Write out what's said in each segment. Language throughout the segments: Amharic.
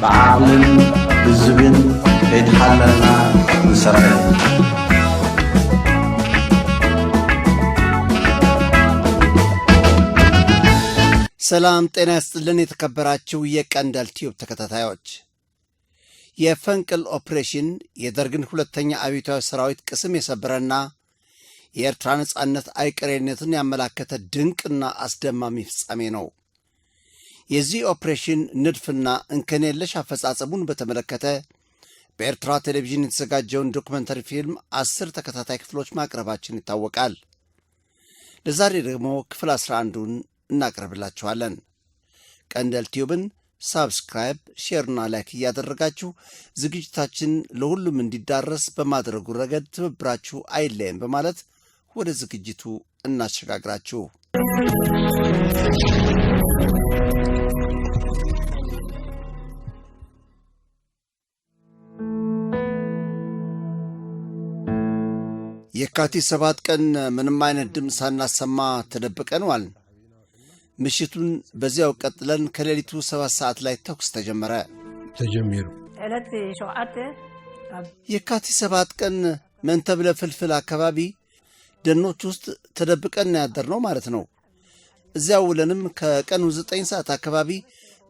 بعقل بالزبن يتحللنا نسرع ሰላም ጤና ይስጥልን የተከበራችሁ የቀንደል ቲዩብ ተከታታዮች የፈንቅል ኦፕሬሽን የደርግን ሁለተኛ አብዮታዊ ሰራዊት ቅስም የሰበረና የኤርትራ ነጻነት አይቀሬነትን ያመላከተ ድንቅና አስደማሚ ፍጻሜ ነው። የዚህ ኦፕሬሽን ንድፍና እንከን የለሽ አፈጻጸሙን በተመለከተ በኤርትራ ቴሌቪዥን የተዘጋጀውን ዶክመንተሪ ፊልም 10 ተከታታይ ክፍሎች ማቅረባችን ይታወቃል። ለዛሬ ደግሞ ክፍል 11ን እናቀርብላችኋለን። ቀንደል ቲዩብን ሳብስክራይብ፣ ሼርና ላይክ እያደረጋችሁ ዝግጅታችን ለሁሉም እንዲዳረስ በማድረጉ ረገድ ትብብራችሁ አይለየን በማለት ወደ ዝግጅቱ እናሸጋግራችሁ። የካቲት 7 ቀን ምንም አይነት ድምፅ ሳናሰማ ተደብቀን ዋልን። ምሽቱን በዚያው ቀጥለን ከሌሊቱ 7 ሰዓት ላይ ተኩስ ተጀመረ። የካቲት 7 ቀን መንተብለ ፍልፍል አካባቢ ደኖች ውስጥ ተደብቀን ያደርነው ማለት ነው። እዚያው ውለንም ከቀኑ 9 ሰዓት አካባቢ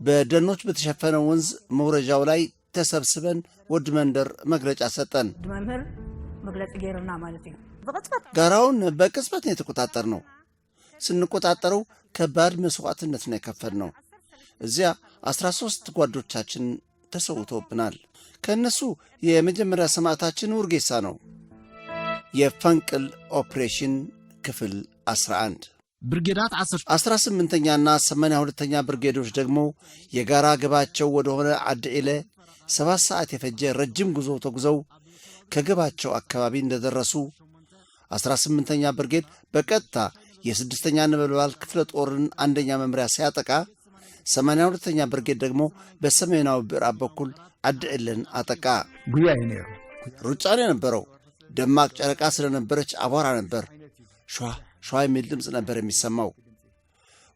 በደኖች በተሸፈነ ወንዝ መውረጃው ላይ ተሰብስበን ወድ መንደር መግለጫ ሰጠን። ጋራውን በቅጽበት ነው የተቆጣጠርነው። ስንቆጣጠረው ከባድ መስዋዕትነት ነው የከፈልነው። እዚያ 13 ጓዶቻችን ተሰውተውብናል። ከነሱ የመጀመሪያ ሰማዕታችን ውርጌሳ ነው። የፈንቅል ኦፕሬሽን ክፍል 11 ብርጌዳት 18ኛና 82ኛ ብርጌዶች ደግሞ የጋራ ግባቸው ወደሆነ አድዒለ 7 ሰዓት የፈጀ ረጅም ጉዞ ተጉዘው ከግባቸው አካባቢ እንደደረሱ 18ኛ ብርጌድ በቀጥታ የ6ኛ ነበልባል ክፍለ ጦርን አንደኛ መምሪያ ሲያጠቃ 82ኛ ብርጌድ ደግሞ በሰሜናዊ ምዕራብ በኩል አድዕልን አጠቃ። ሩጫ ነው የነበረው። ደማቅ ጨረቃ ስለነበረች አቧራ ነበር። ሸዋ የሚል ድምፅ ነበር የሚሰማው።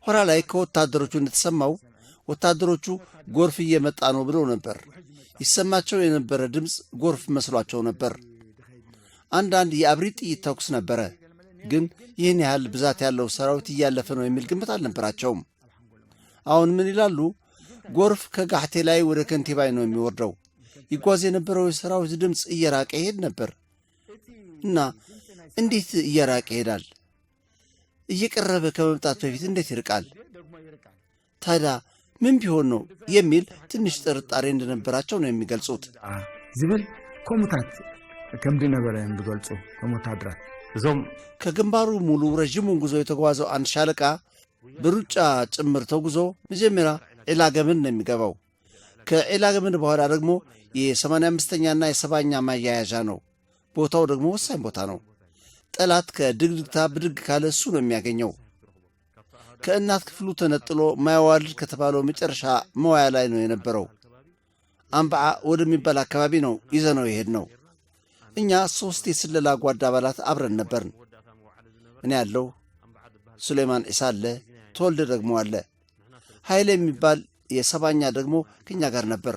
ኋላ ላይ ከወታደሮቹ እንደተሰማው ወታደሮቹ ጎርፍ እየመጣ ነው ብለው ነበር። ይሰማቸው የነበረ ድምፅ ጎርፍ መስሏቸው ነበር። አንዳንድ የአብሪት ጥይት ተኩስ ነበረ። ግን ይህን ያህል ብዛት ያለው ሰራዊት እያለፈ ነው የሚል ግምት አልነበራቸውም። አሁን ምን ይላሉ? ጎርፍ ከጋሕቴ ላይ ወደ ከንቲባይ ነው የሚወርደው። ይጓዝ የነበረው የሰራዊት ድምፅ እየራቀ ይሄድ ነበር እና እንዴት እየራቀ ይሄዳል? እየቀረበ ከመምጣት በፊት እንዴት ይርቃል? ታዲያ ምን ቢሆን ነው የሚል ትንሽ ጥርጣሬ እንደነበራቸው ነው የሚገልጹት። ዝብል ኮሙታት ከምዲ ነበረ የሚገልጹ ኮሙታድራት እዞም ከግንባሩ ሙሉ ረዥሙን ጉዞ የተጓዘው አንድ ሻለቃ በሩጫ ጭምር ተጉዞ መጀመሪያ ኤላገምን ነው የሚገባው። ከኤላገምን በኋላ ደግሞ የ85ኛና የ70ኛ ማያያዣ ነው። ቦታው ደግሞ ወሳኝ ቦታ ነው። ጠላት ከድግድግታ ብድግ ካለ እሱ ነው የሚያገኘው። ከእናት ክፍሉ ተነጥሎ ማያዋልድ ከተባለው መጨረሻ መዋያ ላይ ነው የነበረው። አምባዓ ወደሚባል አካባቢ ነው ይዘነው የሄድ ነው። እኛ 3 የስለላ ጓድ አባላት አብረን ነበርን። እኔ ያለው ሱሌማን ኢሳ አለ፣ ተወልደ ደግሞ አለ። ኃይለ የሚባል የ70ኛ ደግሞ ከኛ ጋር ነበር።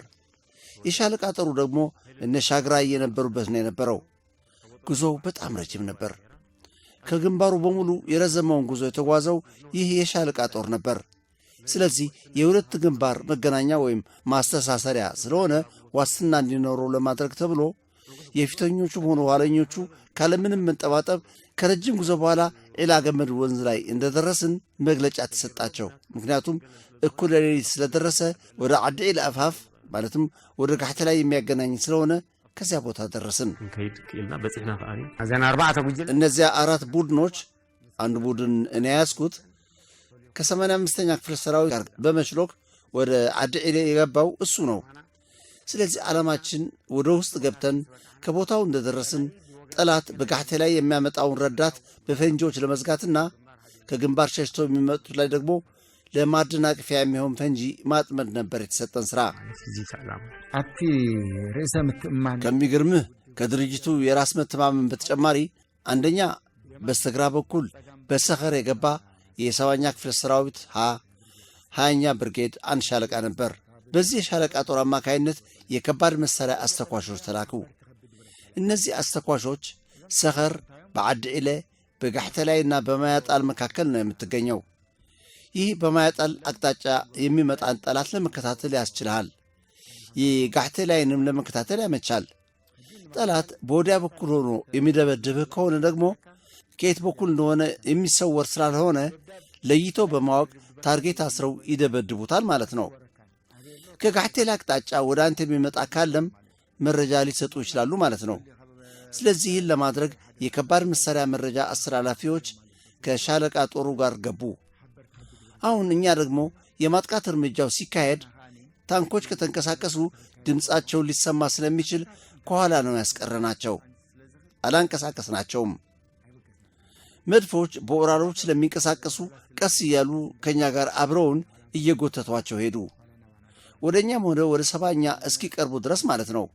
የሻለቃ ጠሩ ደግሞ እነ ሻግራ የነበሩበት ነው የነበረው። ጉዞው በጣም ረጅም ነበር። ከግንባሩ በሙሉ የረዘመውን ጉዞ የተጓዘው ይህ የሻለቃ ጦር ነበር። ስለዚህ የሁለት ግንባር መገናኛ ወይም ማስተሳሰሪያ ስለሆነ ዋስትና እንዲኖረው ለማድረግ ተብሎ የፊተኞቹም ሆኑ ኋለኞቹ ካለምንም መንጠባጠብ ከረጅም ጉዞ በኋላ ኤላገመድ ወንዝ ላይ እንደደረስን መግለጫ ተሰጣቸው። ምክንያቱም እኩለ ሌሊት ስለደረሰ ወደ አድዒል አፋፍ ማለትም ወደ ጋሕተ ላይ የሚያገናኝ ስለሆነ ከዚያ ቦታ ደረስን። እነዚያ 4 ቡድኖች፣ አንድ ቡድን እኔ ያዝኩት ከ85ኛ ክፍለ ሰራዊት ጋር በመሽሎክ ወደ አድዒል የገባው እሱ ነው። ስለዚህ ዓላማችን ወደ ውስጥ ገብተን ከቦታው እንደደረስን ጠላት በጋሕቴ ላይ የሚያመጣውን ረዳት በፈንጂዎች ለመዝጋትና ከግንባር ሸሽተው የሚመጡት ላይ ደግሞ ለማደናቀፊያ የሚሆን ፈንጂ ማጥመድ ነበር የተሰጠን ሥራ። ከሚገርምህ ከድርጅቱ የራስ መተማመን በተጨማሪ አንደኛ በስተግራ በኩል በሰኸር የገባ የ7ኛ ክፍለ ሰራዊት 20ኛ ብርጌድ አንድ ሻለቃ ነበር። በዚህ ሻለቃ ጦር አማካይነት የከባድ መሳሪያ አስተኳሾች ተላኩ። እነዚህ አስተኳሾች ሰኸር በዓዲ ኢለ በጋሕተላይና በማያጣል መካከል ነው የምትገኘው። ይህ በማያጣል አቅጣጫ የሚመጣን ጠላት ለመከታተል ያስችልሃል። የጋሕተላይንም ለመከታተል ያመቻል። ጠላት በወዲያ በኩል ሆኖ የሚደበድብህ ከሆነ ደግሞ ከየት በኩል እንደሆነ የሚሰወር ስላልሆነ ለይቶ በማወቅ ታርጌት አስረው ይደበድቡታል ማለት ነው። ከጋሕቴል አቅጣጫ ወደ አንተ የሚመጣ ካለም መረጃ ሊሰጡ ይችላሉ ማለት ነው። ስለዚህ ይህን ለማድረግ የከባድ መሳሪያ መረጃ አስተላላፊዎች ከሻለቃ ጦሩ ጋር ገቡ። አሁን እኛ ደግሞ የማጥቃት እርምጃው ሲካሄድ ታንኮች ከተንቀሳቀሱ ድምፃቸው ሊሰማ ስለሚችል ከኋላ ነው ያስቀረናቸው፣ አላንቀሳቀስናቸውም። መድፎች በኦራሎች ስለሚንቀሳቀሱ ቀስ እያሉ ከኛ ጋር አብረውን እየጎተቷቸው ሄዱ። ወደኛም ሆነ ወደ 70ኛ እስኪቀርቡ ድረስ ማለት ነው።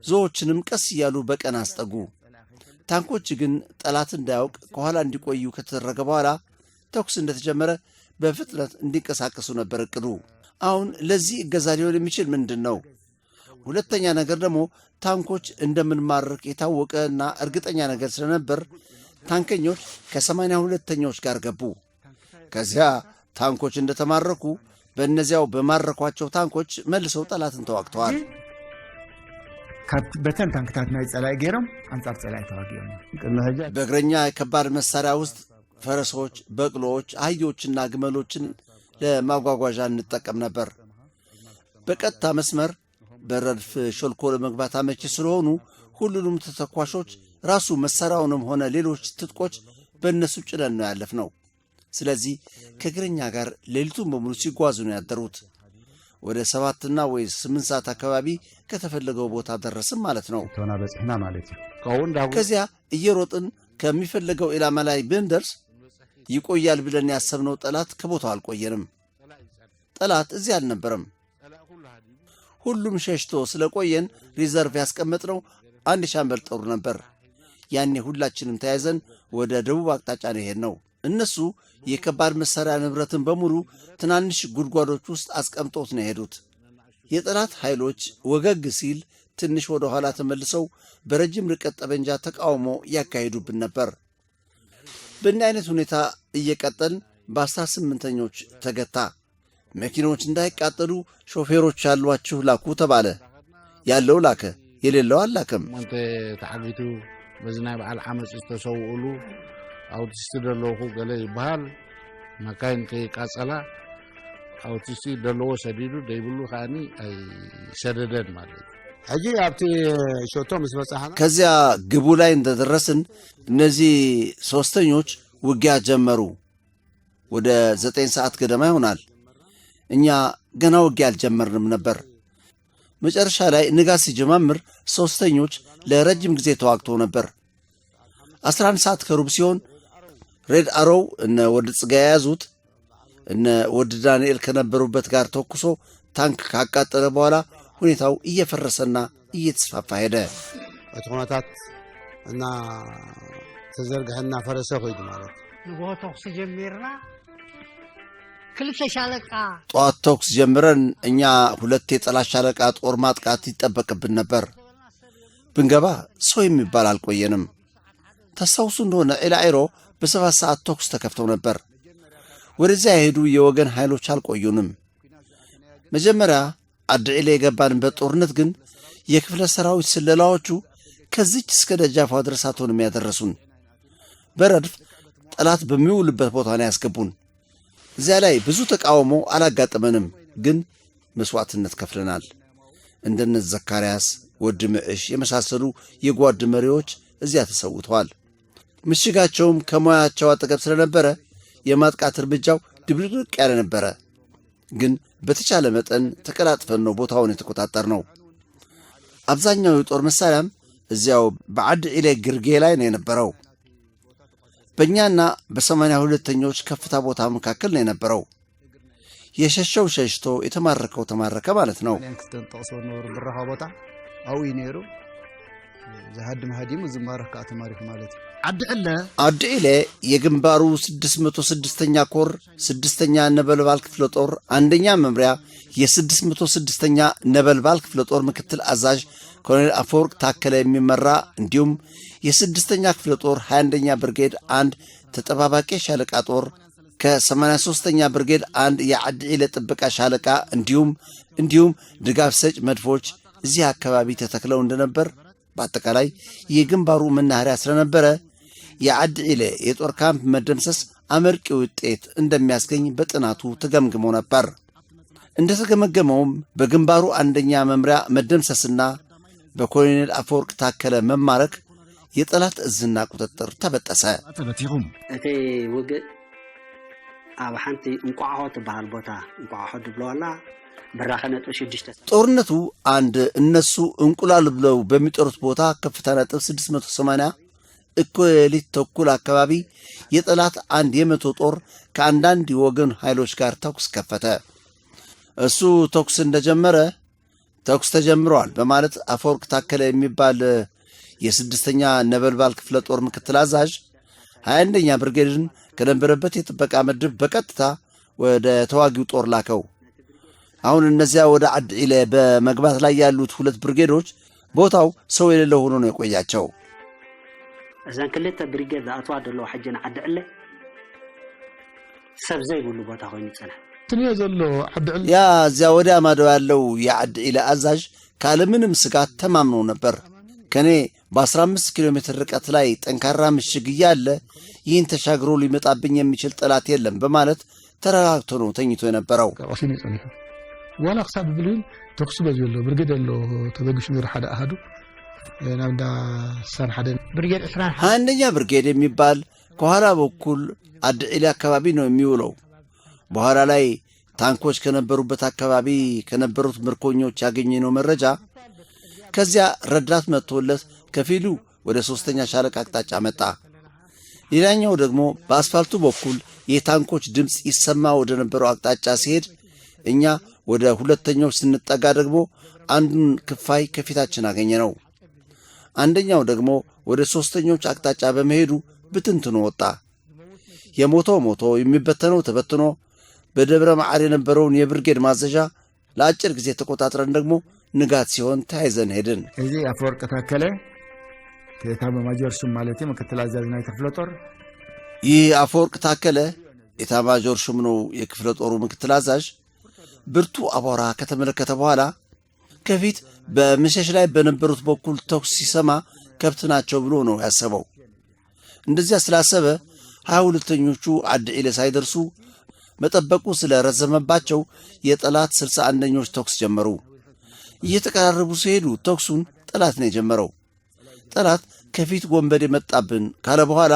ዞዎችንም ቀስ እያሉ በቀን አስጠጉ። ታንኮች ግን ጠላት እንዳያውቅ ከኋላ እንዲቆዩ ከተደረገ በኋላ ተኩስ እንደተጀመረ በፍጥነት እንዲንቀሳቀሱ ነበር እቅዱ። አሁን ለዚህ እገዛ ሊሆን የሚችል ምንድን ነው? ሁለተኛ ነገር ደግሞ ታንኮች እንደምንማርክ የታወቀ እና እርግጠኛ ነገር ስለነበር ታንከኞች ከ82ኛዎች ጋር ገቡ። ከዚያ ታንኮች እንደተማረኩ በእነዚያው በማረኳቸው ታንኮች መልሰው ጠላትን ተዋግተዋል። በተን ታንክታት ናይ ጸላይ ገይሮም አንጻር ጸላይ ተዋጊዮም። በእግረኛ የከባድ መሳሪያ ውስጥ ፈረሶች፣ በቅሎዎች፣ አህዮችና ግመሎችን ለማጓጓዣ እንጠቀም ነበር። በቀጥታ መስመር በረድፍ ሾልኮ ለመግባት አመቺ ስለሆኑ ሁሉንም ተተኳሾች ራሱ መሳሪያውንም ሆነ ሌሎች ትጥቆች በእነሱ ጭነን ነው ያለፍነው። ስለዚህ ከእግረኛ ጋር ሌሊቱን በሙሉ ሲጓዙ ነው ያደሩት። ወደ 7 ወይ 8 ሰዓት አካባቢ ከተፈለገው ቦታ ደረስም ማለት ነው። ከዚያ እየሮጥን ከሚፈለገው ኢላማ ላይ ብንደርስ ይቆያል ብለን ያሰብነው ጠላት ከቦታው አልቆየንም። ጠላት እዚህ አልነበረም። ሁሉም ሸሽቶ ስለቆየን ሪዘርቭ ያስቀመጥነው አንድ ሻምበል ጦር ነበር። ያኔ ሁላችንም ተያይዘን ወደ ደቡብ አቅጣጫ ነው የሄድነው። እነሱ የከባድ መሳሪያ ንብረትን በሙሉ ትናንሽ ጉድጓዶች ውስጥ አስቀምጦት ነው የሄዱት። የጠላት ኃይሎች ወገግ ሲል ትንሽ ወደ ኋላ ተመልሰው በረጅም ርቀት ጠመንጃ ተቃውሞ ያካሂዱብን ነበር። በእንዲህ አይነት ሁኔታ እየቀጠልን በ18ኞች ተገታ። መኪኖች እንዳይቃጠሉ ሾፌሮች ያሏችሁ ላኩ ተባለ። ያለው ላከ፣ የሌለው አላከም። ተዓጊቱ በዝናይ በዓል ዓመፅ ዝተሰውኡሉ አውቲስቲ ደለኹ ገለ ይበሃል መካይን ከይቃጸላ አውቲስቲ ደለዎ ሰዲዱ ደይብሉ ከዓኒ አይሰደደን ማለት ሕጂ ኣብቲ ሾቶ ምስ በጻሕና ከዚያ ግቡ ላይ እንደደረስን እነዚህ ሶስተኞች ውጊያ ጀመሩ። ወደ 9 ሰዓት ገደማ ይሆናል። እኛ ገና ውጊያ አልጀመርንም ነበር። መጨረሻ ላይ ንጋት ሲጀማምር ሶስተኞች ለረጅም ጊዜ ተዋግተው ነበር። 11 ሰዓት ከሩብ ሲሆን ሬድ አሮው እነ ወድ ጽጋ የያዙት እነ ወድ ዳንኤል ከነበሩበት ጋር ተኩሶ ታንክ ካቃጠለ በኋላ ሁኔታው እየፈረሰና እየተስፋፋ ሄደ። እቲ ኩነታት እና ተዘርግሕና ፈረሰ ኾይዱ ማለት ንጎሆ ተኩስ ጀሚርና ክልተ ሻለቃ ጠዋት ተኩስ ጀምረን እኛ 2 የጠላት ሻለቃ ጦር ማጥቃት ይጠበቅብን ነበር። ብንገባ ሰው የሚባል አልቆየንም። ተስታውሱ እንደሆነ ኤላይሮ በ7 ሰዓት ተኩስ ተከፍተው ነበር። ወደዚያ የሄዱ የወገን ኃይሎች አልቆዩንም። መጀመሪያ አድዒሌ የገባንበት ጦርነት ግን የክፍለ ሰራዊት ስለላዎቹ ከዚች እስከ ደጃፏ ድረስ አትሆንም ያደረሱን። በረድፍ ጠላት በሚውልበት ቦታ ነው ያስገቡን። እዚያ ላይ ብዙ ተቃውሞ አላጋጠመንም፣ ግን መስዋዕትነት ከፍለናል። እንደነ ዘካርያስ ወድ ምዕሽ የመሳሰሉ የጓድ መሪዎች እዚያ ተሰውተዋል። ምሽጋቸውም ከሞያቸው አጠገብ ስለነበረ የማጥቃት እርምጃው ድብልቅልቅ ያለ ነበረ። ግን በተቻለ መጠን ተቀላጥፈን ነው ቦታውን የተቆጣጠር ነው። አብዛኛው የጦር መሳሪያም እዚያው በዓዲ ኢለ ግርጌ ላይ ነው የነበረው። በእኛና በ82ኞች ከፍታ ቦታ መካከል ነው የነበረው። የሸሸው ሸሽቶ የተማረከው ተማረከ ማለት ነው። ጠቅሶ ኖሩ ብረኻ ቦታ አው ነይሩ زهدم هديم زمارك كاتمارك مالتي عد إلى يجنبارو 606ኛ ኮር 6ኛ ነበልባል ክፍለ ጦር አንደኛ መምሪያ የ606ኛ ነበልባል ክፍለ ጦር ምክትል አዛዥ ኮሎኔል አፈወርቅ ታከለ የሚመራ እንዲሁም የ6ኛ ክፍለ ጦር 21ኛ ብርጌድ አንድ ተጠባባቂ ሻለቃ ጦር ከ83ኛ ብርጌድ አንድ የዓዲ ኢለ ጥበቃ ሻለቃ እንዲሁም ድጋፍ ሰጭ መድፎች እዚህ አካባቢ ተተክለው እንደነበር በአጠቃላይ የግንባሩ መናኸሪያ ስለነበረ የዓዲ ኢለ የጦር ካምፕ መደምሰስ አመርቂ ውጤት እንደሚያስገኝ በጥናቱ ተገምግሞ ነበር። እንደተገመገመውም በግንባሩ አንደኛ መምሪያ መደምሰስና በኮሎኔል አፈወርቅ ታከለ መማረክ የጠላት እዝና ቁጥጥር ተበጠሰ። እቲ ውግእ ኣብ ሓንቲ እንቋሖ ትበሃል ቦታ እንቋሖ ድብለዋላ በራኸነጡ 6 ጦርነቱ አንድ እነሱ እንቁላል ብለው በሚጠሩት ቦታ ከፍታ ነጥብ 680 እኮሌሊት ተኩል አካባቢ የጠላት አንድ የመቶ ጦር ከአንዳንድ የወገን ኃይሎች ጋር ተኩስ ከፈተ። እሱ ተኩስ እንደጀመረ ተኩስ ተጀምሯል በማለት አፈወርቅ ታከለ የሚባል የ6ኛ ነበልባል ክፍለ ጦር ምክትል አዛዥ 21ኛ ብርጌድን ከነበረበት የጥበቃ ምድብ በቀጥታ ወደ ተዋጊው ጦር ላከው። አሁን እነዚያ ወደ ዓዲ ኢለ በመግባት ላይ ያሉት ሁለት ብርጌዶች ቦታው ሰው የሌለው ሆኖ ነው የቆያቸው። እዛን ክልተ ብርጌድ አጥዋ ደለው ሐጀን ዓዲ ኢለ ሰብ ዘይብሉ ቦታ ሆይኑ ይጸና ትንያ ዘሎ ዓዲ ኢለ ያ እዚያ ወዲያ ማዶ ያለው የዓዲ ኢለ አዛዥ ካለምንም ስጋት ተማምኖ ነበር። ከኔ በ15 ኪሎ ሜትር ርቀት ላይ ጠንካራ ምሽግ እያለ ይህን ተሻግሮ ሊመጣብኝ የሚችል ጠላት የለም በማለት ተረጋግቶ ነው ተኝቶ የነበረው። ቀሲን ይጸንህ ወላ ክሳብ ብሉን ተኩስ በዘሎ ብርጌድ ያለው ተዘግሽ ነው ሓደ አሃዱ ናንዳ ሳን ሓደ ብርጌድ 11 አንደኛ ብርጌድ የሚባል ከኋላ በኩል ዓዲ ኢለ አካባቢ ነው የሚውለው። በኋላ ላይ ታንኮች ከነበሩበት አካባቢ ከነበሩት ምርኮኞች ያገኘነው መረጃ ከዚያ ረዳት መጥቶለት ከፊሉ ወደ 3ኛ ሻለቃ አቅጣጫ መጣ። ሌላኛው ደግሞ በአስፋልቱ በኩል የታንኮች ድምጽ ይሰማ ወደ ነበረው አቅጣጫ ሲሄድ እኛ ወደ ሁለተኛው ስንጠጋ ደግሞ አንዱን ክፋይ ከፊታችን አገኘነው። አንደኛው ደግሞ ወደ 3ኞች አቅጣጫ በመሄዱ ብትንትኖ ወጣ። የሞተው ሞቶ የሚበተነው ተበትኖ በደብረ ማዓር የነበረውን የብርጌድ ማዘዣ ለአጭር ጊዜ ተቆጣጥረን ደግሞ ንጋት ሲሆን ተያይዘን ሄድን። እዚ አፈወርቅ ታከለ ከታም ማጆር ሹም ማለት ምክትል አዛዥ ናይ ክፍለ ጦር ይህ አፈወርቅ ታከለ የታማጆር ሹም ነው የክፍለ ጦሩ ምክትል አዛዥ። ብርቱ አቧራ ከተመለከተ በኋላ ከፊት በመሸሽ ላይ በነበሩት በኩል ተኩስ ሲሰማ ከብት ናቸው ብሎ ነው ያሰበው። እንደዚያ ስላሰበ 22ኞቹ ዓዲ ኢለ ሳይደርሱ መጠበቁ ስለረዘመባቸው የጠላት 61ኞች ተኩስ ጀመሩ። እየተቀራረቡ ሲሄዱ ተኩሱን ጠላት ነው የጀመረው። ጠላት ከፊት ጎንበድ የመጣብን ካለ በኋላ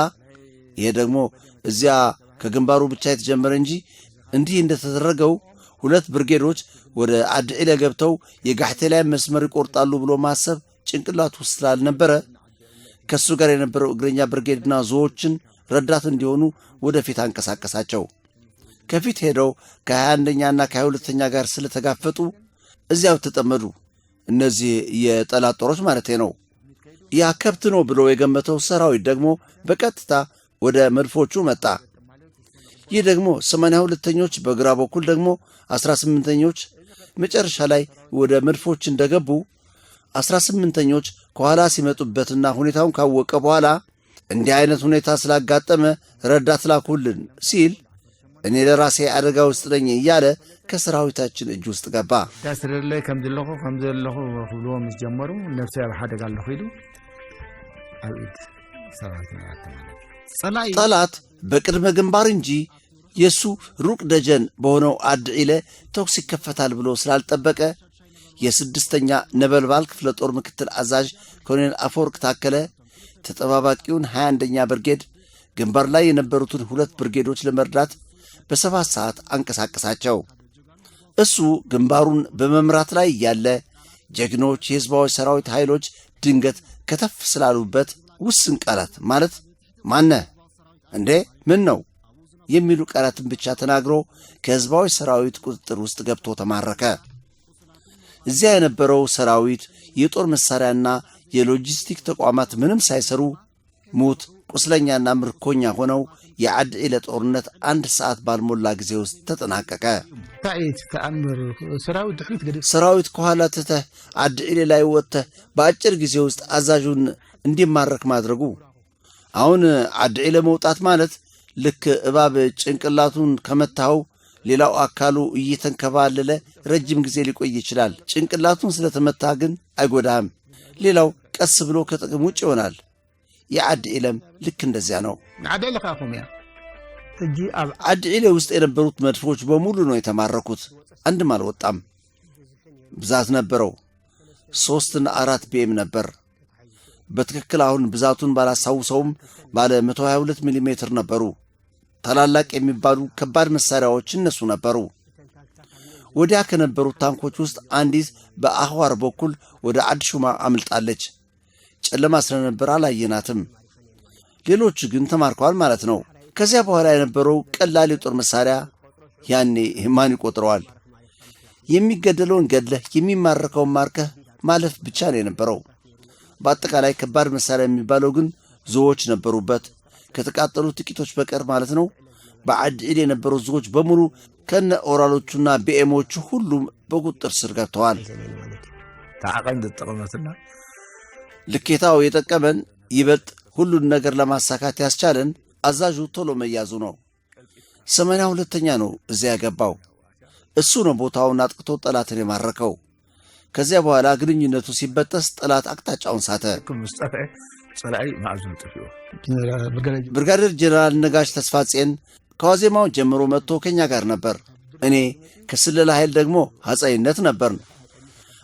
ይሄ ደግሞ እዚያ ከግንባሩ ብቻ የተጀመረ እንጂ እንዲህ እንደተደረገው ሁለት ብርጌዶች ወደ ዓዲ ኢለ ገብተው የጋሕቴ ላይ መስመር ይቆርጣሉ ብሎ ማሰብ ጭንቅላቱ ውስጥ ስላልነበረ ከሱ ጋር የነበረው እግረኛ ብርጌድና ዞዎችን ረዳት እንዲሆኑ ወደፊት አንቀሳቀሳቸው። ከፊት ሄደው ከ21ኛና ከ22ኛ ጋር ስለተጋፈጡ እዚያው ተጠመዱ። እነዚህ የጠላት ጦሮች ማለት ነው። ያ ከብት ነው ብሎ የገመተው ሰራዊት ደግሞ በቀጥታ ወደ መድፎቹ መጣ። ይህ ደግሞ 82ኞች በግራ በኩል ደግሞ 18ኞች መጨረሻ ላይ ወደ መድፎች እንደገቡ 18ኞች ከኋላ ሲመጡበትና ሁኔታውን ካወቀ በኋላ እንዲህ አይነት ሁኔታ ስላጋጠመ ረዳት ላኩልን ሲል እኔ ለራሴ አደጋ ውስጥ ነኝ እያለ ከሰራዊታችን እጅ ውስጥ ገባ። ታስረለይ ከምዘለኹ ሁሉም ጀመሩ ነፍሴ አደጋ አለሁ ይሉ አብድ ሰራዊት ነው ያተማለ ጠላት በቅድመ ግንባር እንጂ የሱ ሩቅ ደጀን በሆነው ዓዲ ኢለ ተኩስ ይከፈታል ብሎ ስላልጠበቀ የ6ኛ ነበልባል ክፍለ ጦር ምክትል አዛዥ ኮሎኔል አፈወርቅ ታከለ ተጠባባቂውን 21ኛ ብርጌድ ግንባር ላይ የነበሩትን ሁለት ብርጌዶች ለመርዳት በ7 ሰዓት አንቀሳቀሳቸው። እሱ ግንባሩን በመምራት ላይ ያለ ጀግኖች የህዝባዊ ሰራዊት ኃይሎች ድንገት ከተፍ ስላሉበት ውስን ቃላት ማለት ማነ እንዴ ምን ነው የሚሉ ቃላትን ብቻ ተናግሮ ከህዝባዊ ሰራዊት ቁጥጥር ውስጥ ገብቶ ተማረከ። እዚያ የነበረው ሰራዊት የጦር መሳሪያና የሎጂስቲክ ተቋማት ምንም ሳይሰሩ ሙት ቁስለኛና ምርኮኛ ሆነው የዓዲ ኢለ ጦርነት 1 ሰዓት ባልሞላ ጊዜ ውስጥ ተጠናቀቀ። ታይት ተአምር ሰራዊት ድሕሪት ገደ ሰራዊት ከኋላ ትተህ ዓዲ ኢለ ላይ ወጥተህ በአጭር ጊዜ ውስጥ አዛዡን እንዲማረክ ማድረጉ። አሁን ዓዲ ኢለ መውጣት ማለት ልክ እባብ ጭንቅላቱን ከመታው ሌላው አካሉ እየተንከባለለ ረጅም ጊዜ ሊቆይ ይችላል። ጭንቅላቱን ስለተመታ ግን አይጎዳም። ሌላው ቀስ ብሎ ከጥቅም ውጭ ይሆናል። የዓዲ ኢለም ልክ እንደዚያ ነው። ዓዲ ለኻኹም ያ እጂ አብ ዓዲ ኢለ ውስጥ የነበሩት መድፎች በሙሉ ነው የተማረኩት። አንድም አልወጣም። ብዛት ነበረው 3 እና 4 ቢኤም ነበር። በትክክል አሁን ብዛቱን ባላሳውሰውም ባለ 122 ሚሊ ሜትር ነበሩ። ታላላቅ የሚባሉ ከባድ መሳሪያዎች እነሱ ነበሩ። ወዲያ ከነበሩት ታንኮች ውስጥ አንዲት በአህዋር በኩል ወደ ዓዲ ሹማ አምልጣለች። ጨለማ ስለነበር አላየናትም። ሌሎቹ ግን ተማርከዋል ማለት ነው። ከዚያ በኋላ የነበረው ቀላል የጦር መሳሪያ ያኔ ማን ይቆጥረዋል? የሚገደለውን ገድለህ የሚማረከውን ማርከህ ማለፍ ብቻ ነው የነበረው። በአጠቃላይ ከባድ መሳሪያ የሚባለው ግን ዞዎች ነበሩበት፣ ከተቃጠሉ ጥቂቶች በቀር ማለት ነው። በዓዲ ኢለ የነበሩ ዞዎች በሙሉ ከነ ኦራሎቹና ቢኤሞቹ ሁሉም በቁጥጥር ስር ገብተዋል። ታዓቀን ተጠቀመትና ልኬታው የጠቀመን ይበልጥ ሁሉን ነገር ለማሳካት ያስቻለን አዛዡ ቶሎ መያዙ ነው። 82ኛ ነው እዚያ ያገባው። እሱ ነው ቦታውን አጥቅቶ ጠላትን የማረከው። ከዚያ በኋላ ግንኙነቱ ሲበጠስ ጠላት አቅጣጫውን ሳተ። ሙስጠፋ ጸላይ ማዕዙን ጥፊው ብርጋዴር ጄኔራል ነጋሽ ተስፋጼን ከዋዜማው ጀምሮ መጥቶ ከኛ ጋር ነበር። እኔ ከስለላ ኃይል ደግሞ ሐጻይነት ነበር።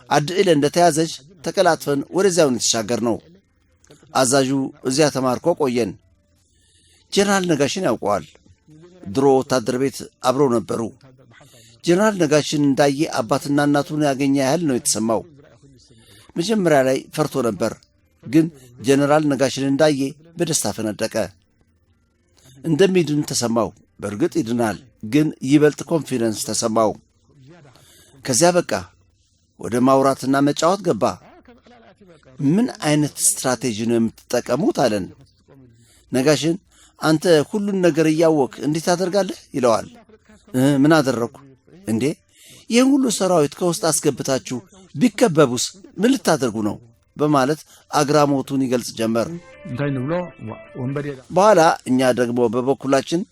ዓዲ ኢለ እንደተያዘች ተቀላጥፈን ወደዚያው የተሻገር ነው። አዛዡ እዚያ ተማርኮ ቆየን። ጄኔራል ነጋሽን ያውቀዋል። ድሮ ወታደር ቤት አብረው ነበሩ። ጄኔራል ነጋሽን እንዳየ አባትና እናቱን ያገኘ ያህል ነው የተሰማው። መጀመሪያ ላይ ፈርቶ ነበር፣ ግን ጄኔራል ነጋሽን እንዳየ በደስታ ፈነደቀ። እንደሚድን ተሰማው። በእርግጥ ይድናል፣ ግን ይበልጥ ኮንፊደንስ ተሰማው። ከዚያ በቃ ወደ ማውራትና መጫወት ገባ። ምን አይነት ስትራቴጂ ነው የምትጠቀሙት አለን። ነጋሽን አንተ ሁሉን ነገር እያወቅ እንዴት ታደርጋለህ ይለዋል። ምን አደረግኩ እንዴ? ይህን ሁሉ ሰራዊት ከውስጥ አስገብታችሁ ቢከበቡስ ምን ልታደርጉ ነው? በማለት አግራሞቱን ይገልጽ ጀመር። እንታይ ንብሎ ወንበዴ በኋላ እኛ ደግሞ በበኩላችን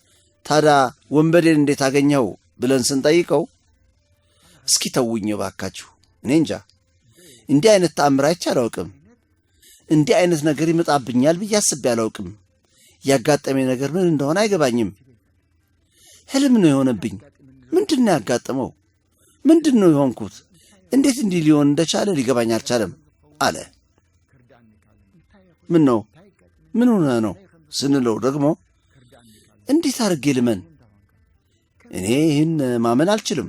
ታዲያ ወንበዴን እንዴት አገኘው ብለን ስንጠይቀው እስኪ ተውኝ ባካችሁ፣ እኔ እንጃ እንዲህ አይነት ተአምር አይቼ አላውቅም። እንዲህ አይነት ነገር ይመጣብኛል ብዬ አስቤ አላውቅም። ያጋጠመኝ ነገር ምን እንደሆነ አይገባኝም። ህልም ነው የሆነብኝ። ምንድን ነው ያጋጠመው? ምንድን ነው የሆንኩት? እንዴት እንዲህ ሊሆን እንደቻለ ሊገባኝ አልቻለም አለ። ምን ነው ምን ሆነ ነው ስንለው ደግሞ እንዴት አድርጌ ልመን? እኔ ይህን ማመን አልችልም።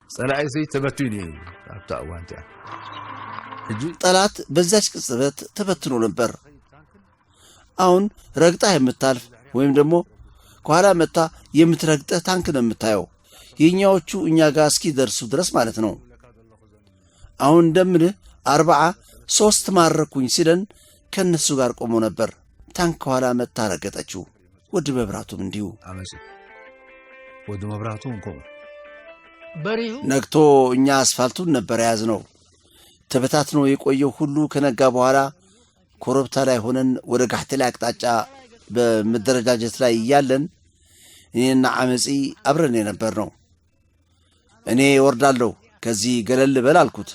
ጸላይ ዘይ ተበትኒ አብታ ዋንታ ጠላት በዛች ቅጽበት ተበትኖ ነበር። አሁን ረግጣ የምታልፍ ወይም ደግሞ ከኋላ መታ የምትረግጠህ ታንክ ነው የምታየው። የኛዎቹ እኛ ጋር እስኪደርሱ ድረስ ማለት ነው። አሁን እንደምን 43 ማረኩኝ ሲለን ከነሱ ጋር ቆሞ ነበር። ታንክ ከኋላ መታ ረገጠችው። ወደ መብራቱም እንዲሁ አመጽ ወደ መብራቱም ቆሞ በሪሁ ነግቶ እኛ አስፋልቱን ነበር ያዝነው። ተበታትኖ የቆየው ሁሉ ከነጋ በኋላ ኮረብታ ላይ ሆነን ወደ ጋህቴ ላይ አቅጣጫ በመደረጃጀት ላይ እያለን እኔና አመጺ አብረን የነበር ነው። እኔ ወርዳለሁ ከዚህ ገለል በል አልኩት።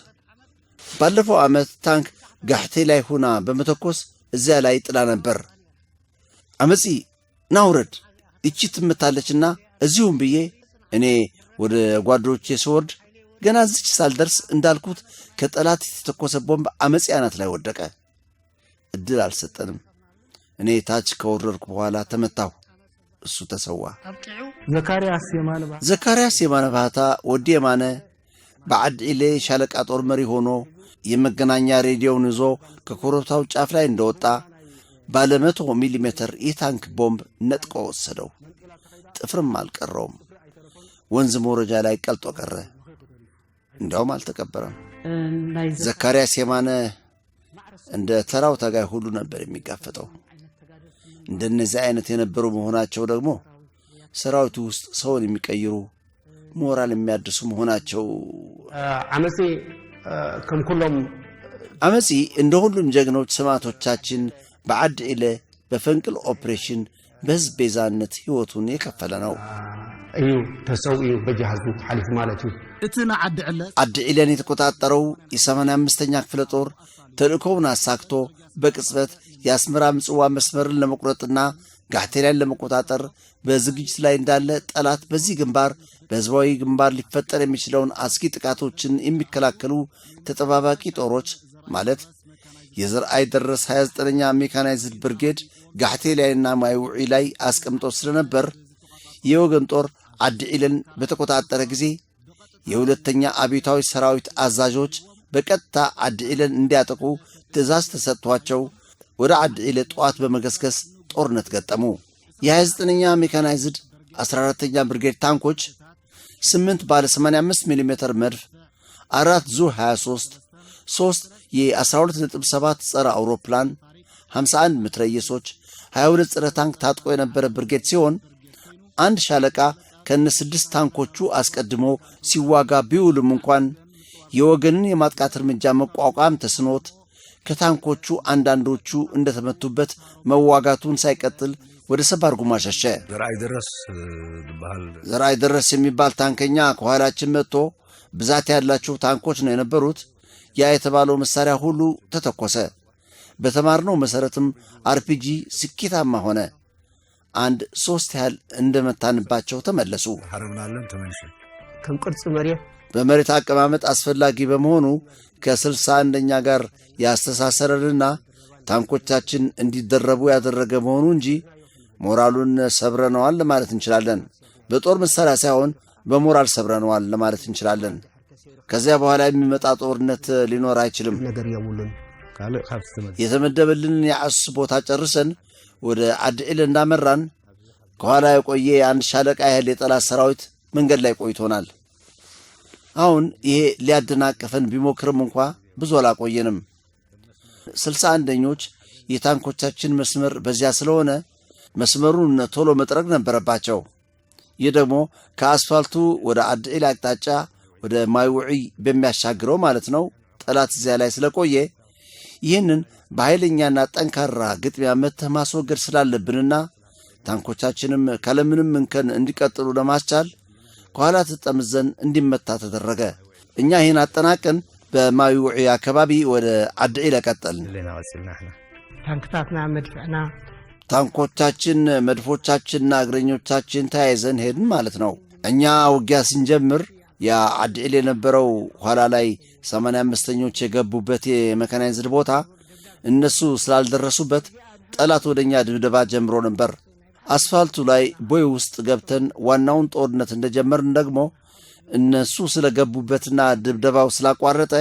ባለፈው ዓመት ታንክ ጋህቴ ላይ ሆና በመተኮስ እዚያ ላይ ጥላ ነበር። አመጺ ናውረድ እቺ ትመታለችና እዚሁም ብዬ እኔ ወደ ጓዶቼ ስወርድ ገና እዚች ሳልደርስ እንዳልኩት ከጠላት የተተኮሰ ቦምብ አመጺ አናት ላይ ወደቀ። እድል አልሰጠንም። እኔ ታች ከወረድኩ በኋላ ተመታሁ። እሱ ተሰዋ። ዘካርያስ የማነ ባህታ ወዲ የማነ በዓዲ ኢሌ ሻለቃ ጦር መሪ ሆኖ የመገናኛ ሬዲዮውን ይዞ ከኮረብታው ጫፍ ላይ እንደወጣ ባለ 100 ሚሊ ሜትር የታንክ ቦምብ ነጥቆ ወሰደው። ጥፍርም አልቀረውም። ወንዝ መውረጃ ላይ ቀልጦ ቀረ። እንዲያውም አልተቀበረም። ዘካርያስ የማነ እንደ ተራው ታጋይ ሁሉ ነበር የሚጋፈጠው። እንደነዚህ አይነት የነበሩ መሆናቸው ደግሞ ሰራዊቱ ውስጥ ሰውን የሚቀይሩ ሞራል የሚያድሱ መሆናቸው። አመጺ እንደ ሁሉም ጀግኖች ሰማዕቶቻችን በዓዲ ኢለ በፈንቅል ኦፕሬሽን በህዝብ ቤዛነት ህይወቱን የከፈለ ነው። እዩ ተሰውዩ በጃሃዙ ሐሊፍ ማለት እዩ። እትና ዓዲ ኢለን የተቆጣጠረው የ85ኛ ክፍለ ጦር ተልእኮውን አሳክቶ በቅጽበት የአስመራ ምጽዋ መስመርን ለመቁረጥና ጋሕቴላን ለመቆጣጠር በዝግጅት ላይ እንዳለ ጠላት በዚህ ግንባር በህዝባዊ ግንባር ሊፈጠር የሚችለውን አስጊ ጥቃቶችን የሚከላከሉ ተጠባባቂ ጦሮች ማለት የዘርአይ ደረስ 29ኛ ሜካናይዝድ ብርጌድ ጋሕቴላይና ማይውዒ ላይ አስቀምጦ ስለነበር የወገን ጦር ዓዲ ኢለን በተቆጣጠረ ጊዜ የሁለተኛ አብዮታዊ ሰራዊት አዛዦች በቀጥታ ዓዲ ኢለን እንዲያጠቁ ትእዛዝ ተሰጥቷቸው ወደ ዓዲ ኢለ ጠዋት በመገስገስ ጦርነት ገጠሙ። የ29ኛ ሜካናይዝድ 14ኛ ብርጌድ ታንኮች 8 ባለ 85 ሚሊ ሜትር መድፍ፣ 4 ዙ 23፣ 3 የ12.7 ጸረ አውሮፕላን፣ 51 ምትረየሶች፣ 22 ጸረ ታንክ ታጥቆ የነበረ ብርጌድ ሲሆን አንድ ሻለቃ ከነ 6 ታንኮቹ አስቀድሞ ሲዋጋ ቢውልም እንኳን የወገንን የማጥቃት እርምጃ መቋቋም ተስኖት ከታንኮቹ አንዳንዶቹ እንደተመቱበት መዋጋቱን ሳይቀጥል ወደ ሰባር ጉማ ሸሸ። ዘርአይ ደረስ የሚባል ታንከኛ ከኋላችን መጥቶ ብዛት ያላቸው ታንኮች ነው የነበሩት። ያ የተባለው መሳሪያ ሁሉ ተተኮሰ። በተማርነው መሰረትም አርፒጂ ስኬታማ ሆነ። 3 ያህል እንደመታንባቸው ተመለሱ። ከም ቅርጽ መሬት በመሬት አቀማመጥ አስፈላጊ በመሆኑ ከ61ኛ ጋር ያስተሳሰረንና ታንኮቻችን እንዲደረቡ ያደረገ መሆኑ እንጂ ሞራሉን ሰብረነዋል ለማለት እንችላለን። በጦር መሳሪያ ሳይሆን በሞራል ሰብረነዋል ለማለት እንችላለን። ከዚያ በኋላ የሚመጣ ጦርነት ሊኖር አይችልም። የተመደበልንን የአስ ቦታ ጨርሰን ወደ ዓዲ ኢለ እንዳመራን ከኋላ የቆየ አንድ ሻለቃ ያህል የጠላት ሰራዊት መንገድ ላይ ቆይቶናል። አሁን ይሄ ሊያደናቀፈን ቢሞክርም እንኳ ብዙ አላቆየንም። 61ኞች የታንኮቻችን መስመር በዚያ ስለሆነ መስመሩን ቶሎ መጥረግ ነበረባቸው። ይህ ደግሞ ከአስፋልቱ ወደ ዓዲ ኢለ አቅጣጫ ወደ ማይውዒ በሚያሻግረው ማለት ነው። ጠላት እዚያ ላይ ስለቆየ ይህንን በኃይለኛና ጠንካራ ግጥሚያ መተህ ማስወገድ ስላለብንና ታንኮቻችንም ካለምንም እንከን እንዲቀጥሉ ለማስቻል ከኋላ ተጠምዘን እንዲመታ ተደረገ። እኛ ይህን አጠናቀን በማይውዒ አካባቢ ወደ ዓዲ ኢለ ቀጠልን። ታንክታትና መድፍዕና ታንኮቻችን፣ መድፎቻችንና እግረኞቻችን ተያይዘን ሄድን ማለት ነው። እኛ ውጊያ ስንጀምር የዓዲ ኢለ የነበረው ኋላ ላይ 85ኞች የገቡበት የሜካናይዝድ ቦታ እነሱ ስላልደረሱበት ጠላት ወደኛ ድብደባ ጀምሮ ነበር። አስፋልቱ ላይ ቦይ ውስጥ ገብተን ዋናውን ጦርነት እንደጀመርን ደግሞ እነሱ ስለገቡበትና ድብደባው ስላቋረጠ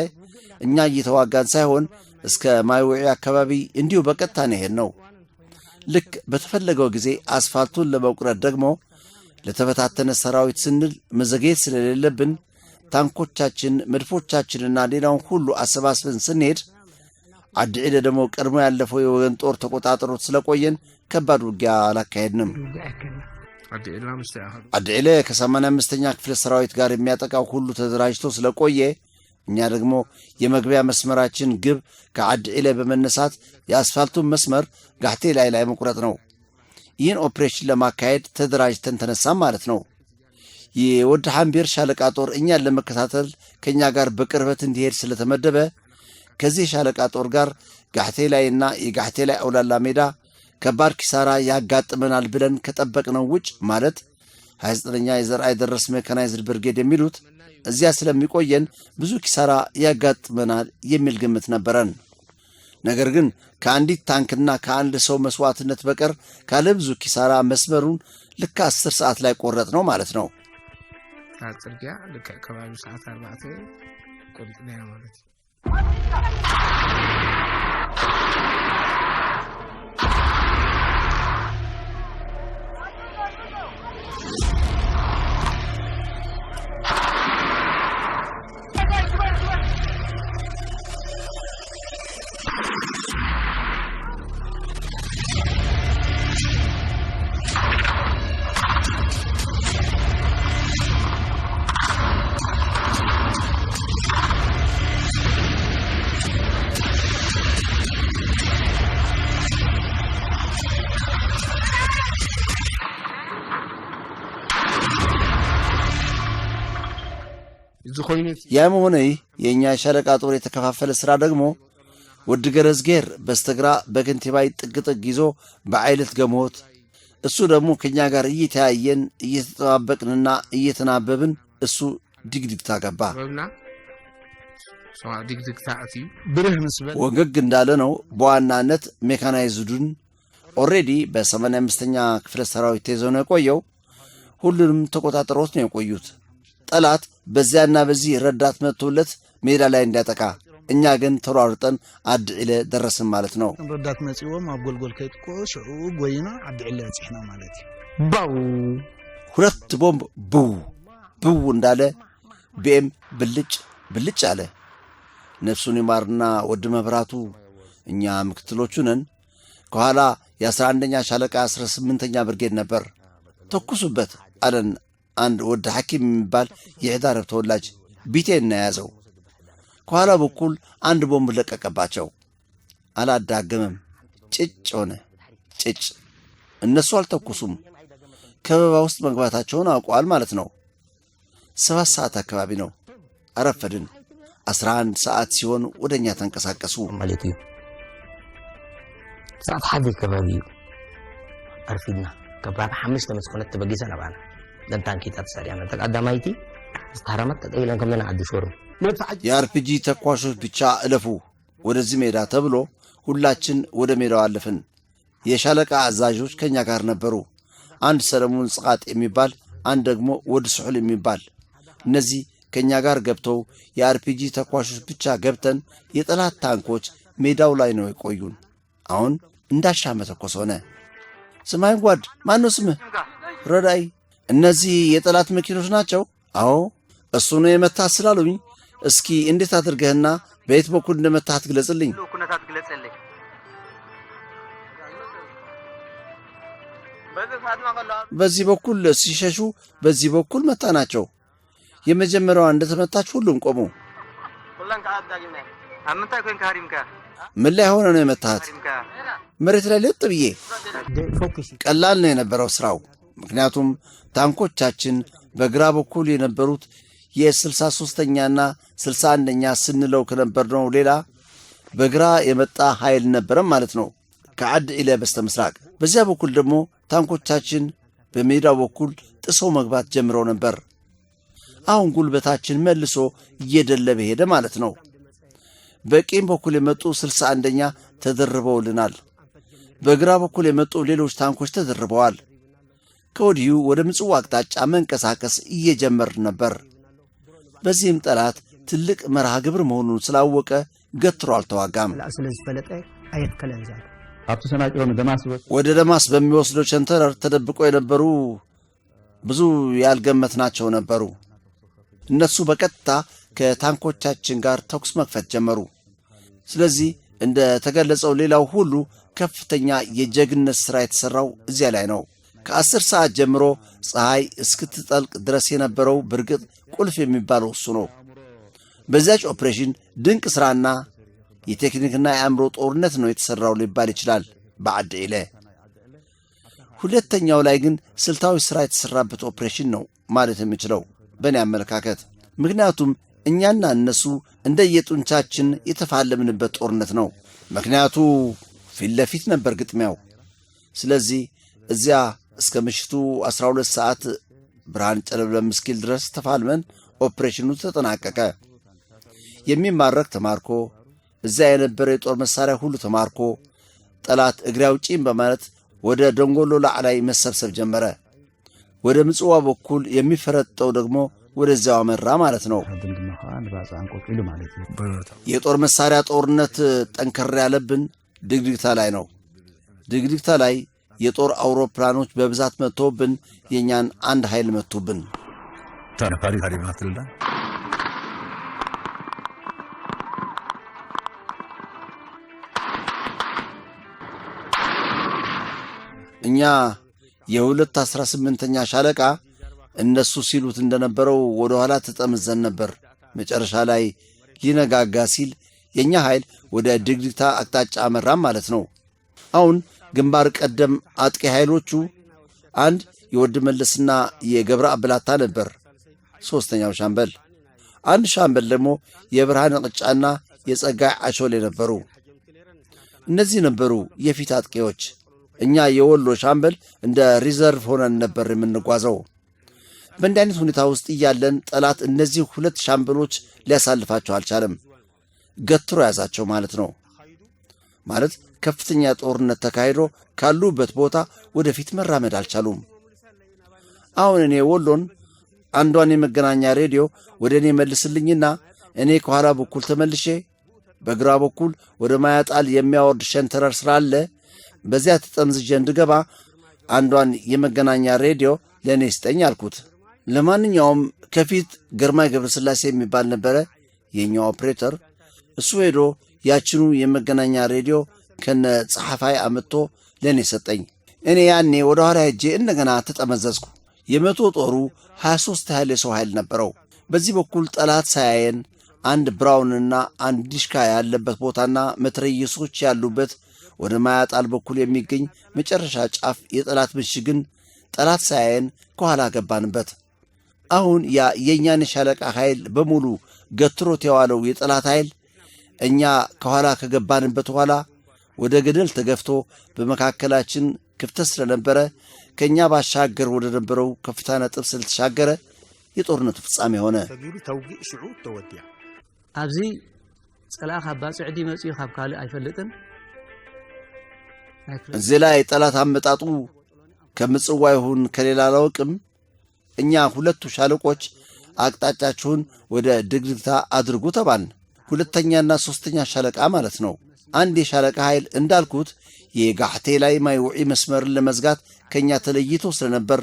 እኛ እየተዋጋን ሳይሆን እስከ ማይውዒ አካባቢ እንዲሁ በቀጥታ ነው። ልክ በተፈለገው ጊዜ አስፋልቱን ለመቁረጥ ደግሞ ለተበታተነ ሰራዊት ስንል መዘግየት ስለሌለብን ታንኮቻችን፣ መድፎቻችንና ሌላውን ሁሉ አሰባስበን ስንሄድ ዓዲ ኢለ ደግሞ ቀድሞ ያለፈው የወገን ጦር ተቆጣጥሮት ስለቆየን ከባድ ውጊያ አላካሄድንም። ዓዲ ኢለ ከ85ኛ ክፍለ ሰራዊት ጋር የሚያጠቃው ሁሉ ተደራጅቶ ስለቆየ እኛ ደግሞ የመግቢያ መስመራችን ግብ ከዓዲ ኢለ በመነሳት የአስፋልቱን መስመር ጋሕቴላይ ላይ መቁረጥ ነው። ይህን ኦፕሬሽን ለማካሄድ ተደራጅተን ተነሳም ማለት ነው። የወዲ ሐምቤር ሻለቃ ጦር እኛን ለመከታተል ከእኛ ጋር በቅርበት እንዲሄድ ስለተመደበ ከዚህ ሻለቃ ጦር ጋር ጋሕቴላይና የጋሕቴላይ አውላላ ሜዳ ከባድ ኪሳራ ያጋጥመናል ብለን ከጠበቅነው ውጭ ማለት 29ኛ የዘርአይ ደረስ ሜካናይዝድ ብርጌድ የሚሉት እዚያ ስለሚቆየን ብዙ ኪሳራ ያጋጥመናል የሚል ግምት ነበረን። ነገር ግን ከአንዲት ታንክና ከአንድ ሰው መስዋዕትነት በቀር ካለ ብዙ ኪሳራ መስመሩን ልክ 10 ሰዓት ላይ ቆረጥ ነው ማለት ነው። ጽርግያ ልክ ከባቢ ሰዓት 4 ቆርጥና ማለት ያም ሆነ የኛ ሻለቃ ጦር የተከፋፈለ ስራ ደግሞ ወድ ገረዝጌር በስተግራ በከንቲባይ ጥግጥግ ይዞ በአይለት ገሞት እሱ ደግሞ ከኛ ጋር እየተያየን እየተጠባበቅንና እየተናበብን እሱ ድግድግታ ገባ። ወገግ እንዳለ ነው። በዋናነት ሜካናይዝዱን ኦሬዲ በ85ኛ ክፍለ ሰራዊት ተይዘው ነው የቆየው። ሁሉንም ተቆጣጥሮት ነው የቆዩት። ጠላት በዚያና በዚህ ረዳት መጥቶለት ሜዳ ላይ እንዲያጠቃ፣ እኛ ግን ተሯርጠን አድዕለ ደረስን ማለት ነው። ረዳት መጽኦም ኣብ ጎልጎል ከይጥቆ ሽዑ ጎይና አድዕለ ጽሕና ማለት ባው 2 ቦምብ ቡው እንዳለ ቢኤም ብልጭ አለ። ነፍሱን ይማርና ወድ መብራቱ እኛ ምክትሎቹ ነን። ከኋላ የ11ኛ ሻለቃ 18ኛ ብርጌድ ነበር። ተኩሱበት አለን አንድ ወድ ሐኪም የሚባል የሕዳር ተወላጅ ቢቴን ያዘው። ከኋላ በኩል አንድ ቦምብ ለቀቀባቸው። አላዳገመም። ጭጭ ሆነ። ጭጭ። እነሱ አልተኩሱም። ከበባ ውስጥ መግባታቸውን አውቀዋል ማለት ነው። 7 ሰዓት አካባቢ ነው። አረፈድን። 11 ሰዓት ሲሆን ወደኛ ተንቀሳቀሱ ማለት ነው። ሰዓት ሐዲ ከባቢ አርፊና ከባቢ 5 መስኮነት ተበጊሰና ባና ለንታንኪ ተሰሪያና ተቀዳማይቲ استهرمت تقيلا كمنا عدي شورم የአርፒጂ ተኳሾች ብቻ እለፉ ወደዚህ ሜዳ ተብሎ ሁላችን ወደ ሜዳው አለፍን። የሻለቃ አዛዦች ከኛ ጋር ነበሩ። አንድ ሰለሞን ጽቃጥ የሚባል፣ አንድ ደግሞ ወድ ሱሑል የሚባል። እነዚህ ከኛ ጋር ገብተው የአርፒጂ ተኳሾች ብቻ ገብተን የጠላት ታንኮች ሜዳው ላይ ነው የቆዩን። አሁን እንዳሻ መተኮስ ሆነ። ስማይ ጓድ፣ ማን ነው ስምህ? ረዳይ። እነዚህ የጠላት መኪኖች ናቸው? አዎ። እሱ ነው የመታህ ስላሉኝ እስኪ እንዴት አድርገህና በየት በኩል እንደመታህ ትግለጽልኝ። በዚህ በኩል ሲሸሹ በዚህ በኩል መታናቸው። የመጀመሪያዋ እንደተመታች ሁሉም ቆሙ። ምን ላይ ሆነ ነው የመታሃት? መሬት ላይ ልጥ ብዬ። ቀላል ነው የነበረው ስራው። ምክንያቱም ታንኮቻችን በግራ በኩል የነበሩት የ63ኛና 61ኛ ስንለው ከነበርነው ሌላ በግራ የመጣ ኃይል ነበረም ማለት ነው፣ ከዓድ ኢለ በስተ ምስራቅ። በዚያ በኩል ደግሞ ታንኮቻችን በሜዳው በኩል ጥሰው መግባት ጀምረው ነበር። አሁን ጉልበታችን መልሶ እየደለበ ሄደ ማለት ነው። በቀኝ በኩል የመጡ 61ኛ ተደርበውልናል። በግራ በኩል የመጡ ሌሎች ታንኮች ተደርበዋል። ከወዲሁ ወደ ምጽዋ አቅጣጫ መንቀሳቀስ እየጀመር ነበር። በዚህም ጠላት ትልቅ መርሃ ግብር መሆኑን ስላወቀ ገትሮ አልተዋጋም። ወደ ደማስ በሚወስደው ቸንተረር ተደብቆ የነበሩ ብዙ ያልገመትናቸው ነበሩ። እነሱ በቀጥታ ከታንኮቻችን ጋር ተኩስ መክፈት ጀመሩ። ስለዚህ እንደ ተገለጸው ሌላው ሁሉ ከፍተኛ የጀግነት ሥራ የተሠራው እዚያ ላይ ነው። ከ10 ሰዓት ጀምሮ ፀሐይ እስክትጠልቅ ድረስ የነበረው በርግጥ ቁልፍ የሚባለው እሱ ነው። በዚያች ኦፕሬሽን ድንቅ ሥራና የቴክኒክና የአእምሮ ጦርነት ነው የተሠራው ሊባል ይችላል በዓድ ኢለ። ሁለተኛው ላይ ግን ስልታዊ ሥራ የተሠራበት ኦፕሬሽን ነው ማለት የምችለው በእኔ አመለካከት። ምክንያቱም እኛና እነሱ እንደየጡንቻችን የተፋለምንበት ጦርነት ነው። ምክንያቱ ፊት ለፊት ነበር ግጥሚያው። ስለዚህ እዚያ እስከ ምሽቱ 12 ሰዓት ብርሃን ጨለምለም እስኪል ድረስ ተፋልመን ኦፕሬሽኑ ተጠናቀቀ። የሚማረክ ተማርኮ፣ እዚያ የነበረ የጦር መሳሪያ ሁሉ ተማርኮ ጠላት እግሬ አውጪኝ በማለት ወደ ደንጎሎ ላዕላይ መሰብሰብ ጀመረ። ወደ ምጽዋ በኩል የሚፈረጠው ደግሞ ወደዚያው አመራ ማለት ነው። የጦር መሳሪያ ጦርነት ጠንከር ያለብን ድግድግታ ላይ ነው። ድግድግታ ላይ የጦር አውሮፕላኖች በብዛት መጥተውብን የኛን አንድ ኃይል መቱብን። እኛ የ218ኛ ሻለቃ እነሱ ሲሉት እንደነበረው ወደ ኋላ ተጠምዘን ነበር። መጨረሻ ላይ ሊነጋጋ ሲል የኛ ኃይል ወደ ድግድግታ አቅጣጫ አመራም ማለት ነው። አሁን ግንባር ቀደም አጥቂ ኃይሎቹ አንድ የወድ መለስና የገብረ አብላታ ነበር፣ ሶስተኛው ሻምበል። አንድ ሻምበል ደግሞ የብርሃን ቅጫና የጸጋይ አሾሌ ነበሩ። እነዚህ ነበሩ የፊት አጥቂዎች። እኛ የወሎ ሻምበል እንደ ሪዘርቭ ሆነን ነበር የምንጓዘው። በእንዲህ አይነት ሁኔታ ውስጥ እያለን ጠላት እነዚህ ሁለት ሻምበሎች ሊያሳልፋቸው አልቻለም። ገትሮ ያዛቸው ማለት ነው። ማለት ከፍተኛ ጦርነት ተካሂዶ ካሉበት ቦታ ወደፊት መራመድ አልቻሉም። አሁን እኔ ወሎን አንዷን የመገናኛ ሬዲዮ ወደ እኔ መልስልኝና እኔ ከኋላ በኩል ተመልሼ በግራ በኩል ወደ ማያጣል የሚያወርድ ሸንተረር ስላለ በዚያ ተጠምዝጄ እንድገባ አንዷን የመገናኛ ሬዲዮ ለእኔ ስጠኝ አልኩት። ለማንኛውም ከፊት ግርማይ ገብረስላሴ የሚባል ነበረ የኛው ኦፕሬተር። እሱ ሄዶ ያችኑ የመገናኛ ሬዲዮ ከነ ጸሐፋይ አመጥቶ ለእኔ ሰጠኝ። እኔ ያኔ ወደ ኋላ ሄጄ እንደገና ተጠመዘዝኩ። የመቶ ጦሩ 23 ያህል የሰው ኃይል ነበረው። በዚህ በኩል ጠላት ሳያየን አንድ ብራውንና አንድ ዲሽካ ያለበት ቦታና መትረየሶች ያሉበት ወደ ማያጣል በኩል የሚገኝ መጨረሻ ጫፍ የጠላት ምሽግን ጠላት ሳያየን ከኋላ ገባንበት። አሁን ያ የእኛን ሻለቃ ኃይል በሙሉ ገትሮት የዋለው የጠላት ኃይል እኛ ከኋላ ከገባንበት ኋላ ወደ ገደል ተገፍቶ በመካከላችን ክፍተት ስለነበረ ከእኛ ባሻገር ወደ ነበረው ከፍታ ነጥብ ስለተሻገረ የጦርነቱ ፍጻሜ ሆነ። ኣብዚ ጸላእ ካብ ባጽዕዲ መጽኡ ካብ ካልእ አይፈልጥን። እዚህ ላይ ጠላት አመጣጡ ከምጽዋ ይሁን ከሌላ አላውቅም። እኛ ሁለቱ ሻለቆች አቅጣጫችሁን ወደ ድግድግታ አድርጉ ተባልን። ሁለተኛና ሶስተኛ ሻለቃ ማለት ነው። አንድ የሻለቃ ኃይል እንዳልኩት የጋሕቴ ላይ ማይውዒ መስመርን ለመዝጋት ከኛ ተለይቶ ስለነበር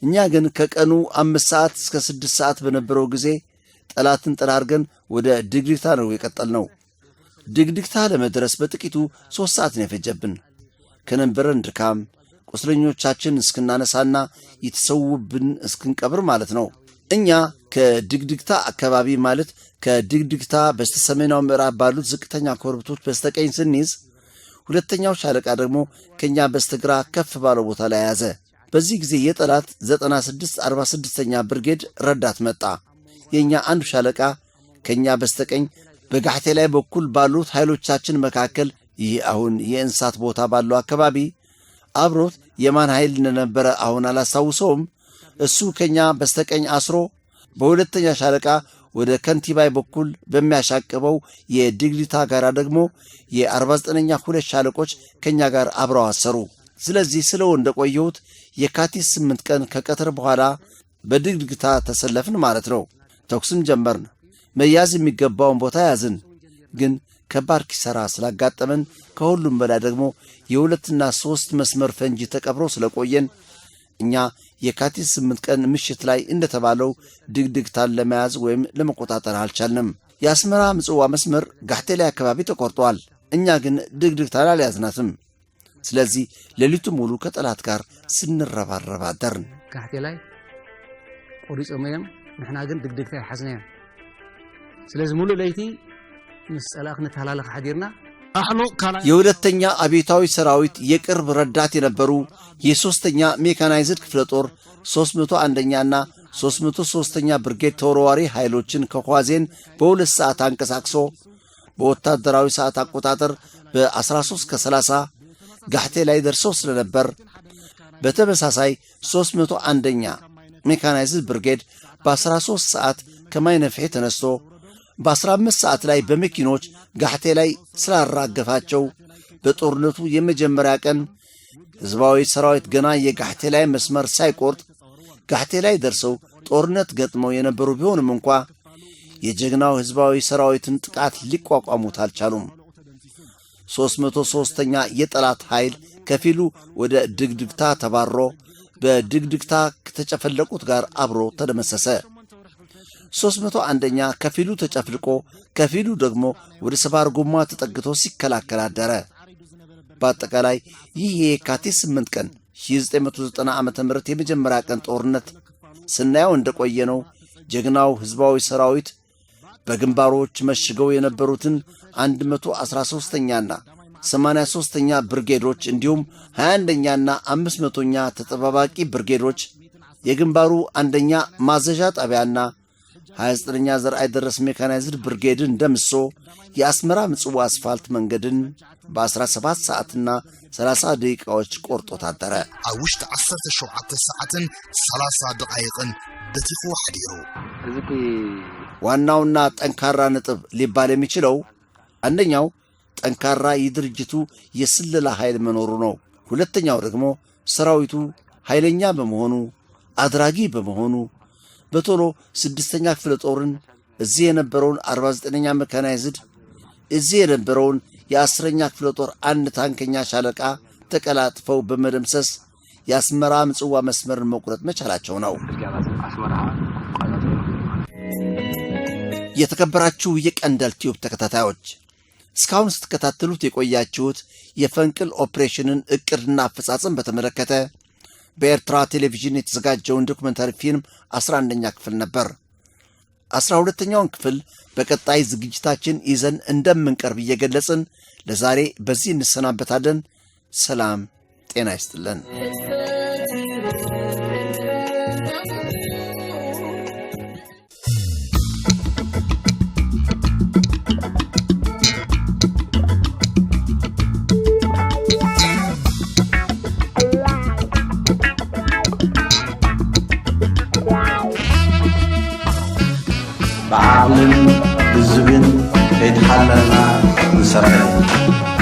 እኛ ግን ከቀኑ 5 ሰዓት እስከ 6 ሰዓት በነበረው ጊዜ ጠላትን ጠራርገን ወደ ድግድግታ ነው የቀጠልነው። ድግድግታ ለመድረስ በጥቂቱ 3 ሰዓት ነው የፈጀብን። ከነበረን ድካም ቁስለኞቻችን እስክናነሳና የተሰዉብን እስክንቀብር ማለት ነው። እኛ ከድግድግታ አካባቢ ማለት ከድግድግታ በስተሰሜናው ምዕራብ ባሉት ዝቅተኛ ኮረብቶች በስተቀኝ ስንይዝ፣ ሁለተኛው ሻለቃ ደግሞ ከኛ በስተግራ ከፍ ባለው ቦታ ላይ ያዘ። በዚህ ጊዜ የጠላት 9646ኛ ብርጌድ ረዳት መጣ። የኛ አንዱ ሻለቃ ከኛ በስተቀኝ በጋሕቴ ላይ በኩል ባሉት ኃይሎቻችን መካከል ይህ አሁን የእንስሳት ቦታ ባለው አካባቢ አብሮት የማን ኃይል እንደነበረ አሁን አላስታውሰውም። እሱ ከኛ በስተቀኝ አስሮ በሁለተኛ ሻለቃ ወደ ከንቲባይ በኩል በሚያሻቅበው የድግድግታ ጋራ ደግሞ የ49ኛ ሁለት ሻለቆች ከኛ ጋር አብረው አሰሩ። ስለዚህ ስለው እንደቆየሁት የካቲት 8 ቀን ከቀትር በኋላ በድግድግታ ተሰለፍን ማለት ነው። ተኩስን ጀመርን። መያዝ የሚገባውን ቦታ ያዝን። ግን ከባድ ኪሳራ ስላጋጠመን ከሁሉም በላይ ደግሞ የ2 እና 3 መስመር ፈንጂ ተቀብሮ ስለቆየን እኛ የካቲት 8 ቀን ምሽት ላይ እንደተባለው ድግድግታን ለመያዝ ወይም ለመቆጣጠር አልቻልንም። የአስመራ ምጽዋ መስመር ጋሕቴ ላይ አካባቢ ተቆርጧል። እኛ ግን ድግድግታን አልያዝናትም። ስለዚህ ሌሊቱ ሙሉ ከጠላት ጋር ስንረባረባ አደርን። ጋሕቴ ላይ ቆሪጾም እዮም፣ ንሕና ግን ድግድግታ ይሓዝናዮም። ስለዚህ ሙሉ ለይቲ ምስ ጸላእ ክንተሃላለኽ ሓዲርና የሁለተኛ አብዮታዊ ሰራዊት የቅርብ ረዳት የነበሩ የሶስተኛ ሜካናይዝድ ክፍለ ጦር 301ኛና 303ኛ ብርጌድ ተወርዋሪ ኃይሎችን ከኳዜን በ2 ሰዓት አንቀሳቅሶ በወታደራዊ ሰዓት አቆጣጠር በ13:30 ጋሕቴ ላይ ደርሰው ስለነበር በተመሳሳይ 301ኛ ሜካናይዝድ ብርጌድ በ13 ሰዓት ከማይነፍሔ ተነስቶ በ15 ሰዓት ላይ በመኪኖች ጋሕቴ ላይ ስላራገፋቸው በጦርነቱ የመጀመሪያ ቀን ህዝባዊ ሰራዊት ገና የጋሕቴ ላይ መስመር ሳይቆርጥ ጋሕቴ ላይ ደርሰው ጦርነት ገጥመው የነበሩ ቢሆንም እንኳ የጀግናው ህዝባዊ ሰራዊትን ጥቃት ሊቋቋሙት አልቻሉም። 303ኛ የጠላት ኃይል ከፊሉ ወደ ድግድግታ ተባሮ በድግድግታ ከተጨፈለቁት ጋር አብሮ ተደመሰሰ። 301ኛ ከፊሉ ተጨፍልቆ ከፊሉ ደግሞ ወደ ሰባር ጉማ ተጠግቶ ሲከላከል አደረ። በአጠቃላይ ይህ የካቲት 8 ቀን 1990 ዓ.ም የመጀመሪያ ቀን ጦርነት ስናየው እንደቆየነው ጀግናው ህዝባዊ ሰራዊት በግንባሮች መሽገው የነበሩትን 113ኛና 83ኛ ብርጌዶች እንዲሁም 21ኛና 500ኛ ተጠባባቂ ብርጌዶች የግንባሩ አንደኛ ማዘዣ ጣቢያና 29ኛ ዘርአይ ደረስ ሜካናይዝድ ብርጌድን ደምሶ የአስመራ ምጽዋ አስፋልት መንገድን በ17 ሰዓትና 30 ደቂቃዎች ቆርጦ ታደረ። አውሽት 17 ሰዓትን 30 ደቂቃን በቲፎ ሐዲሩ ዋናውና ጠንካራ ነጥብ ሊባል የሚችለው አንደኛው ጠንካራ የድርጅቱ የስለላ ኃይል መኖሩ ነው። ሁለተኛው ደግሞ ሰራዊቱ ኃይለኛ በመሆኑ አድራጊ በመሆኑ በቶሎ 6ኛ ክፍለ ጦርን እዚህ የነበረውን 49ኛ ሜካናይዝድ እዚህ የነበረውን የ10ኛ ክፍለ ጦር አንድ ታንከኛ ሻለቃ ተቀላጥፈው በመደምሰስ የአስመራ ምጽዋ መስመርን መቁረጥ መቻላቸው ነው። የተከበራችሁ የቀንደል ቲዩብ ተከታታዮች እስካሁን ስትከታተሉት የቆያችሁት የፈንቅል ኦፕሬሽንን እቅድና አፈጻጸም በተመለከተ በኤርትራ ቴሌቪዥን የተዘጋጀውን ዶክመንታሪ ፊልም 11ኛ ክፍል ነበር። 12ኛውን ክፍል በቀጣይ ዝግጅታችን ይዘን እንደምንቀርብ እየገለጽን ለዛሬ በዚህ እንሰናበታለን። ሰላም ጤና ይስጥልን። بعقل بالزبن يتحللنا نسرعين